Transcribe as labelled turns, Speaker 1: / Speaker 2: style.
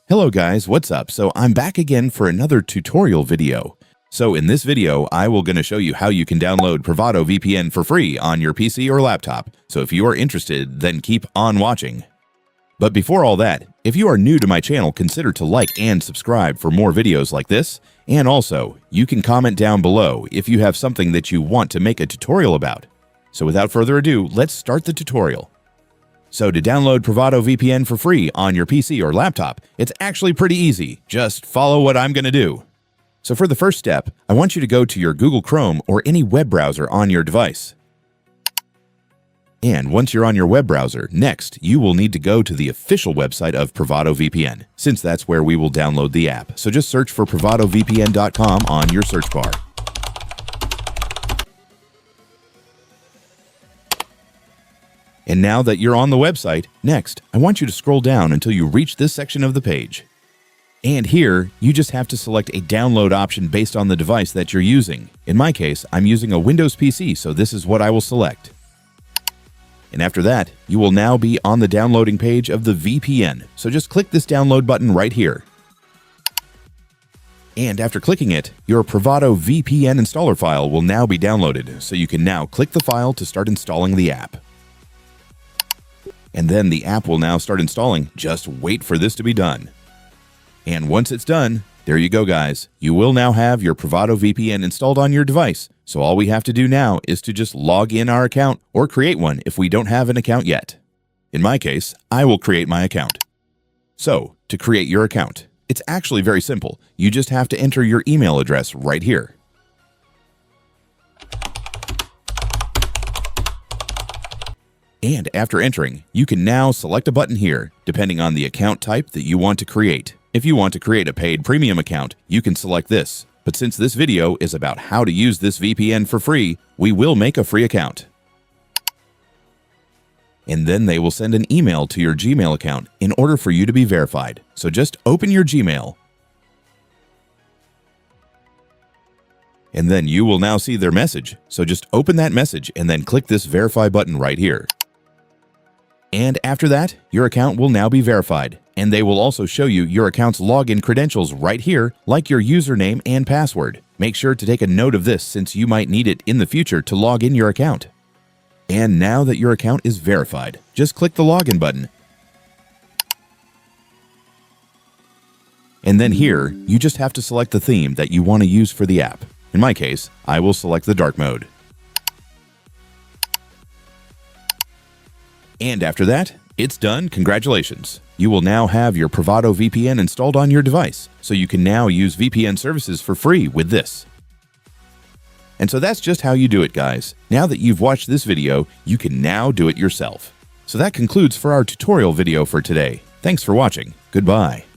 Speaker 1: Hello guys, what's up? So I'm back again for another tutorial video. So in this video, I will going to show you how you can download PrivadoVPN for free on your PC or laptop. So if you are interested, then keep on watching. But before all that, if you are new to my channel, consider to like and subscribe for more videos like this. And also, you can comment down below if you have something that you want to make a tutorial about. So without further ado, let's start the tutorial. So to download PrivadoVPN for free on your PC or laptop, it's actually pretty easy. Just follow what I'm going to do. So for the first step, I want you to go to your Google Chrome or any web browser on your device. And once you're on your web browser, next, you will need to go to the official website of PrivadoVPN, since that's where we will download the app. So just search for PrivadoVPN.com on your search bar. And now that you're on the website, next, I want you to scroll down until you reach this section of the page. And here, you just have to select a download option based on the device that you're using. In my case, I'm using a Windows PC, so this is what I will select. And after that, you will now be on the downloading page of the VPN. So just click this download button right here. And after clicking it, your PrivadoVPN installer file will now be downloaded. So you can now click the file to start installing the app. And then the app will now start installing. Just wait for this to be done. And once it's done, there you go guys. You will now have your PrivadoVPN installed on your device. So all we have to do now is to just log in our account or create one if we don't have an account yet. In my case, I will create my account. So to create your account, it's actually very simple. You just have to enter your email address right here. And after entering, you can now select a button here, depending on the account type that you want to create. If you want to create a paid premium account, you can select this. But since this video is about how to use this VPN for free, we will make a free account. And then they will send an email to your Gmail account in order for you to be verified. So just open your Gmail. And then you will now see their message. So just open that message and then click this verify button right here. And after that, your account will now be verified, and they will also show you your account's login credentials right here, like your username and password. Make sure to take a note of this since you might need it in the future to log in your account. And now that your account is verified, just click the login button. And then here, you just have to select the theme that you want to use for the app. In my case, I will select the dark mode. And after that, it's done. Congratulations. You will now have your PrivadoVPN installed on your device, so you can now use VPN services for free with this. And so that's just how you do it, guys. Now that you've watched this video, you can now do it yourself. So that concludes for our tutorial video for today. Thanks for watching. Goodbye.